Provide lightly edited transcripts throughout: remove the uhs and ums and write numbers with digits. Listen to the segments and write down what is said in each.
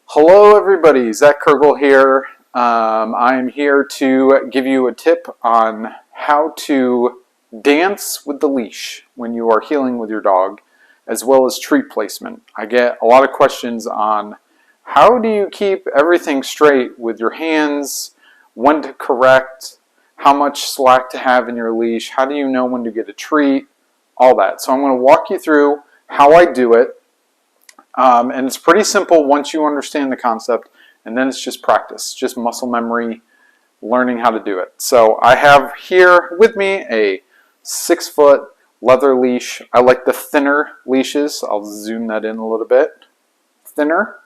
Hello everybody, Zach Kergel here. I'm here to give you a tip on how to dance with the leash when you are healing with your dog, as well as treat placement. I get a lot of questions on how do you keep everything straight with your hands, when to correct, how much slack to have in your leash, how do you know when to get a treat, all that. So I'm going to walk you through how I do it. And it's pretty simple once you understand the concept, and then it's just practice, just muscle memory, learning how to do it. So I have here with me a 6-foot leather leash. I like the thinner leashes. I'll zoom that in a little bit. Thinner.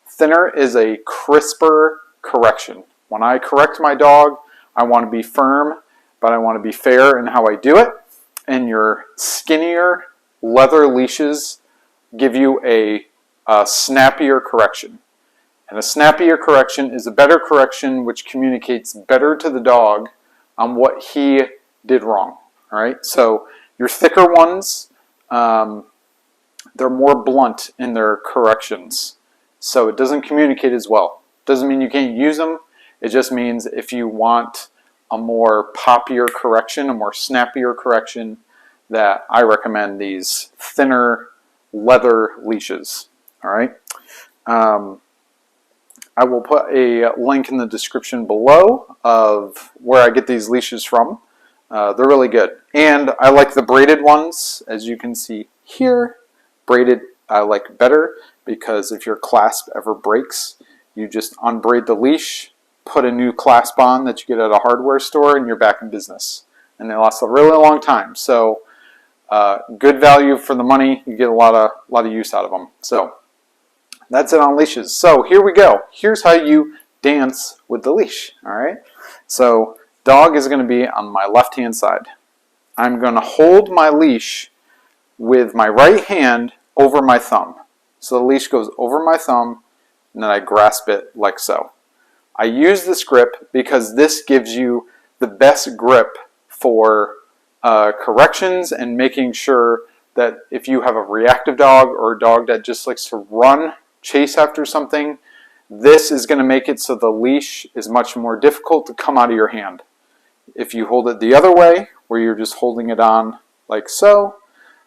Thinner is a crisper correction. When I correct my dog, I want to be firm, but I want to be fair in how I do it. And your skinnier leather leashes give you a snappier correction. And a snappier correction is a better correction which communicates better to the dog on what he did wrong. All right? So your thicker ones, they're more blunt in their corrections. So it doesn't communicate as well. Doesn't mean you can't use them. It just means if you want a more poppier correction, a more snappier correction, that I recommend these thinner leather leashes. All right. I will put a link in the description below of where I get these leashes from. They're really good. And I like the braided ones, as you can see here. Braided I like better because if your clasp ever breaks, you just unbraid the leash, put a new clasp on that you get at a hardware store, and you're back in business. And they last a really long time. So good value for the money. You get a lot of use out of them. So that's it on leashes. So here we go. Here's how you dance with the leash. All right. So dog is going to be on my left hand side. I'm going to hold my leash with my right hand over my thumb. So the leash goes over my thumb, and then I grasp it like so. I use this grip because this gives you the best grip for corrections and making sure that if you have a reactive dog or a dog that just likes to run, chase after something, this is going to make it so the leash is much more difficult to come out of your hand. If you hold it the other way, where you're just holding it on like so,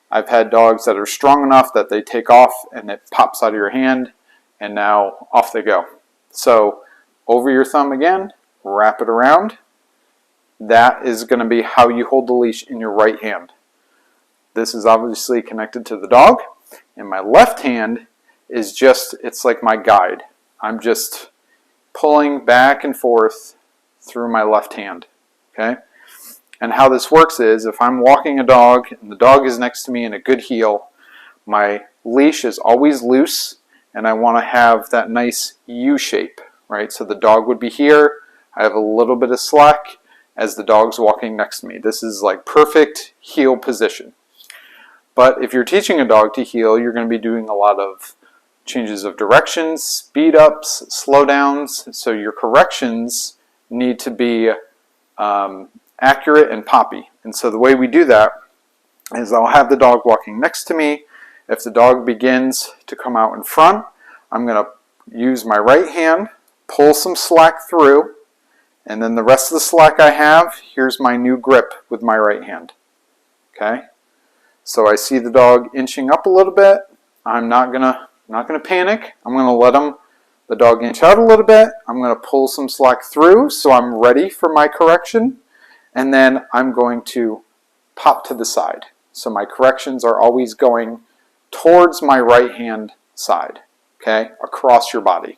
I've had dogs that are strong enough that they take off and it pops out of your hand, and now off they go. So over your thumb again, wrap it around. That is going to be how you hold the leash in your right hand. This is obviously connected to the dog. And my left hand is just, it's like my guide. I'm just pulling back and forth through my left hand. Okay? And how this works is if I'm walking a dog and the dog is next to me in a good heel, my leash is always loose and I want to have that nice U shape, right? So the dog would be here. I have a little bit of slack as the dog's walking next to me. This is like perfect heel position. But if you're teaching a dog to heel, you're going to be doing a lot of changes of directions, speed ups, slow downs. So your corrections need to be accurate and poppy. And so the way we do that is I'll have the dog walking next to me. If the dog begins to come out in front, I'm going to use my right hand, pull some slack through, and then the rest of the slack I have, here's my new grip with my right hand. Okay? So I see the dog inching up a little bit. I'm not gonna panic. I'm gonna let the dog inch out a little bit. I'm gonna pull some slack through so I'm ready for my correction. And then I'm going to pop to the side. So my corrections are always going towards my right hand side. Okay? Across your body.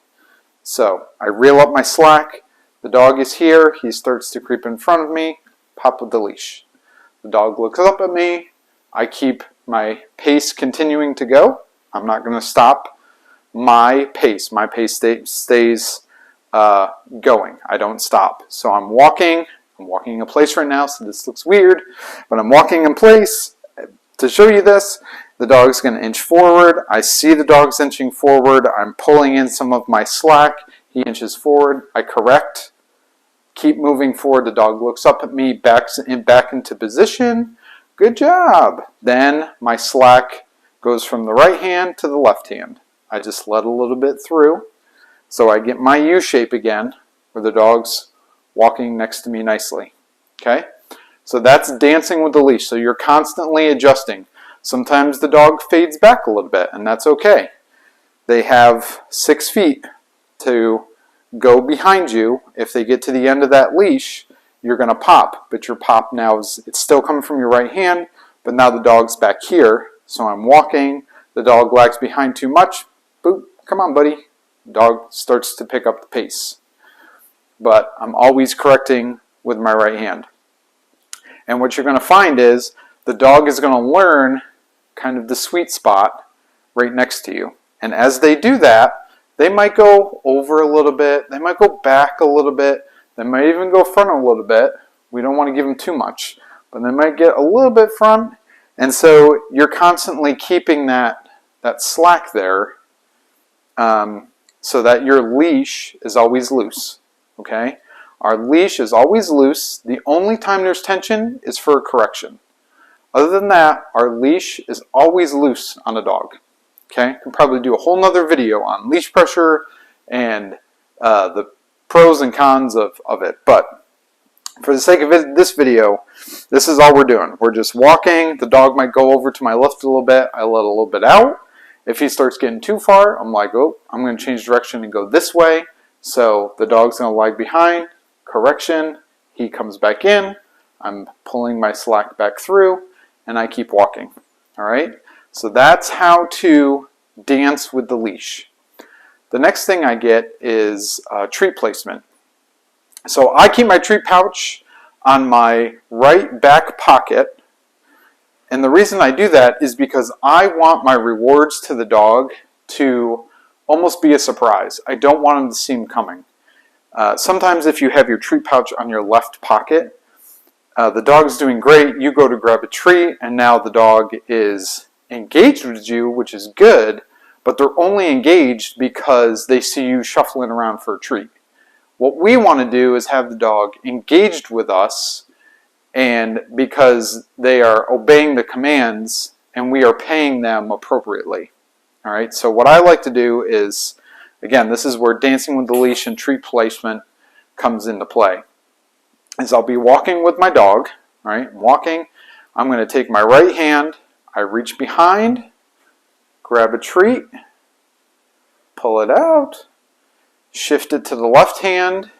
So I reel up my slack. The dog is here. He starts to creep in front of me. Pop with the leash. The dog looks up at me. I keep my pace continuing to go. I'm not going to stop my pace. My pace stays going. I don't stop. So I'm walking. I'm walking in place right now, so this looks weird. But I'm walking in place. To show you this, the dog's going to inch forward. I see the dog's inching forward. I'm pulling in some of my slack. He inches forward. I correct. Keep moving forward. The dog looks up at me, back into position. Good job. Then my slack goes from the right hand to the left hand. I just let a little bit through so I get my U shape again where the dog's walking next to me nicely. Okay? So that's dancing with the leash. So you're constantly adjusting. Sometimes the dog fades back a little bit, and that's okay. They have 6 feet to go behind you. If they get to the end of that leash, you're going to pop. But your pop now it's still coming from your right hand, but now the dog's back here. So I'm walking. The dog lags behind too much. Boop. Come on, buddy. Dog starts to pick up the pace. But I'm always correcting with my right hand. And what you're going to find is the dog is going to learn kind of the sweet spot right next to you. And as they do that, they might go over a little bit. They might go back a little bit. They might even go front a little bit. We don't want to give them too much. But they might get a little bit front. And so you're constantly keeping that slack there so that your leash is always loose. Okay? Our leash is always loose. The only time there's tension is for a correction. Other than that, our leash is always loose on a dog. Okay? Can probably do a whole nother video on leash pressure and the pros and cons of it. But for the sake of this video, this is all we're doing. We're just walking. The dog might go over to my left a little bit. I let a little bit out. If he starts getting too far, I'm like, oh, I'm going to change direction and go this way. So the dog's going to lag behind. Correction. He comes back in. I'm pulling my slack back through, and I keep walking. All right? So that's how to dance with the leash. The next thing I get is treat placement. So I keep my treat pouch on my right back pocket. And the reason I do that is because I want my rewards to the dog to almost be a surprise. I don't want him to see them coming. Sometimes if you have your treat pouch on your left pocket, the dog's doing great, you go to grab a treat, and now the dog is engaged with you, which is good, but they're only engaged because they see you shuffling around for a treat. What we want to do is have the dog engaged with us, and because they are obeying the commands and we are paying them appropriately. All right, so what I like to do is, again, this is where dancing with the leash and treat placement comes into play. Is I'll be walking with my dog, all right, walking. I'm going to take my right hand, I reach behind, grab a treat, pull it out, shift it to the left hand,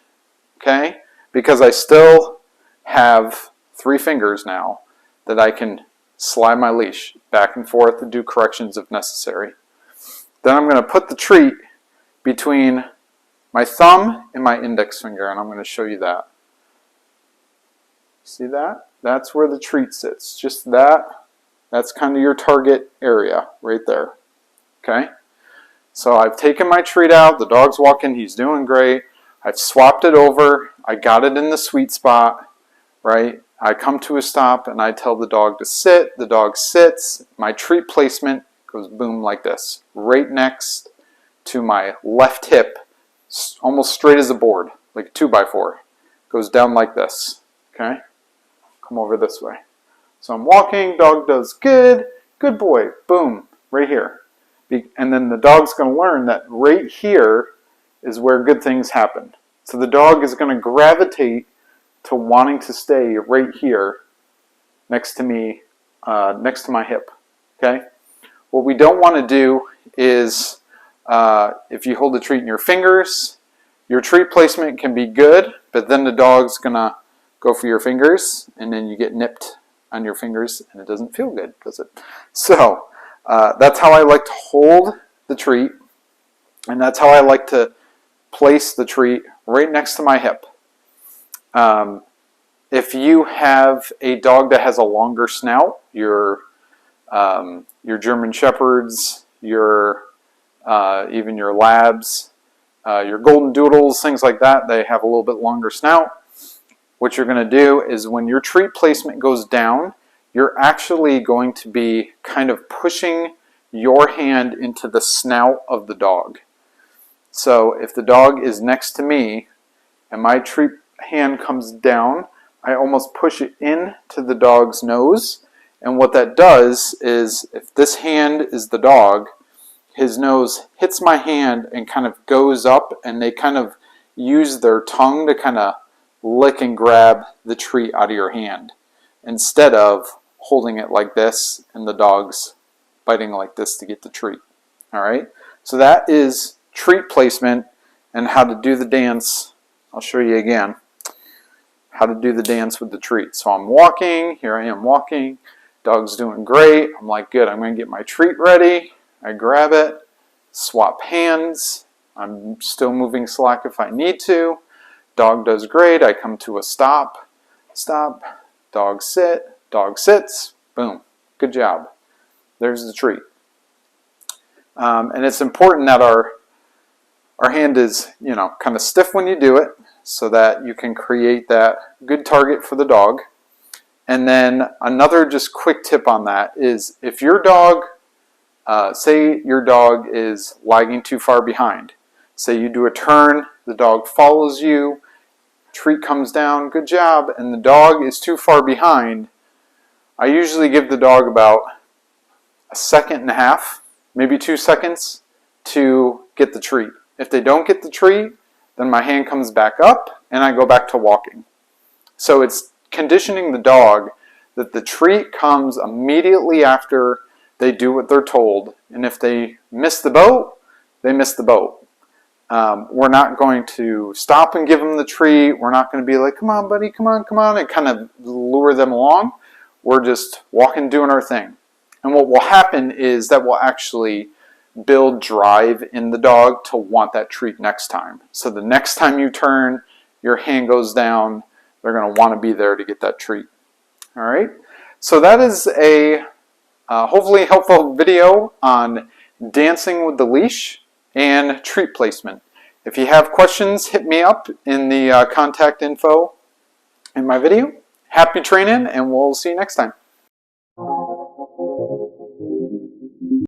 okay, because I still have 3 fingers now that I can slide my leash back and forth and do corrections if necessary. Then I'm going to put the treat between my thumb and my index finger, and I'm going to show you that. See that? That's where the treat sits. Just that. That's kind of your target area right there. Okay? So I've taken my treat out. The dog's walking. He's doing great. I've swapped it over. I got it in the sweet spot. Right? I come to a stop and I tell the dog to sit. The dog sits. My treat placement goes boom like this. Right next to my left hip. Almost straight as a board. Like a 2x4. Goes down like this. Okay? Come over this way. So I'm walking, dog does good, good boy, boom, right here. And then the dog's going to learn that right here is where good things happen. So the dog is going to gravitate to wanting to stay right here next to me, next to my hip. Okay? What we don't want to do is, if you hold the treat in your fingers, your treat placement can be good, but then the dog's going to go for your fingers, and then you get nipped on your fingers, and it doesn't feel good, does it? So that's how I like to hold the treat, and that's how I like to place the treat right next to my hip. If you have a dog that has a longer snout, your German Shepherds, even your Labs, your Golden Doodles, things like that, they have a little bit longer snout. What you're going to do is when your treat placement goes down, you're actually going to be kind of pushing your hand into the snout of the dog. So if the dog is next to me and my treat hand comes down, I almost push it into the dog's nose, And what that does is, if this hand is the dog, his nose hits my hand and kind of goes up, and they kind of use their tongue to kind of lick and grab the treat out of your hand, instead of holding it like this and the dog's biting like this to get the treat. All right, so that is treat placement and how to do the dance. I'll show you again how to do the dance with the treat. So I'm walking, here I am walking, dog's doing great. I'm like, good, I'm going to get my treat ready. I grab it, swap hands. I'm still moving slack if I need to. Dog does great. I come to a stop. Stop. Dog sit. Dog sits. Boom. Good job. There's the treat. And it's important that our hand is, kind of stiff when you do it, so that you can create that good target for the dog. And then another just quick tip on that is, if your dog, say your dog is lagging too far behind. Say you do a turn, the dog follows you, treat comes down, good job, and the dog is too far behind. I usually give the dog about 1.5 seconds, maybe 2 seconds, to get the treat. If they don't get the treat, then my hand comes back up and I go back to walking. So it's conditioning the dog that the treat comes immediately after they do what they're told. And if they miss the boat, they miss the boat. We're not going to stop and give them the treat. We're not going to be like, come on, buddy, come on, and kind of lure them along. We're just walking, doing our thing. And what will happen is that will actually build drive in the dog to want that treat next time. So the next time you turn, your hand goes down, they're going to want to be there to get that treat. All right. So that is a hopefully helpful video on dancing with the leash and treat placement. If you have questions, hit me up in the contact info in my video. Happy training, and we'll see you next time.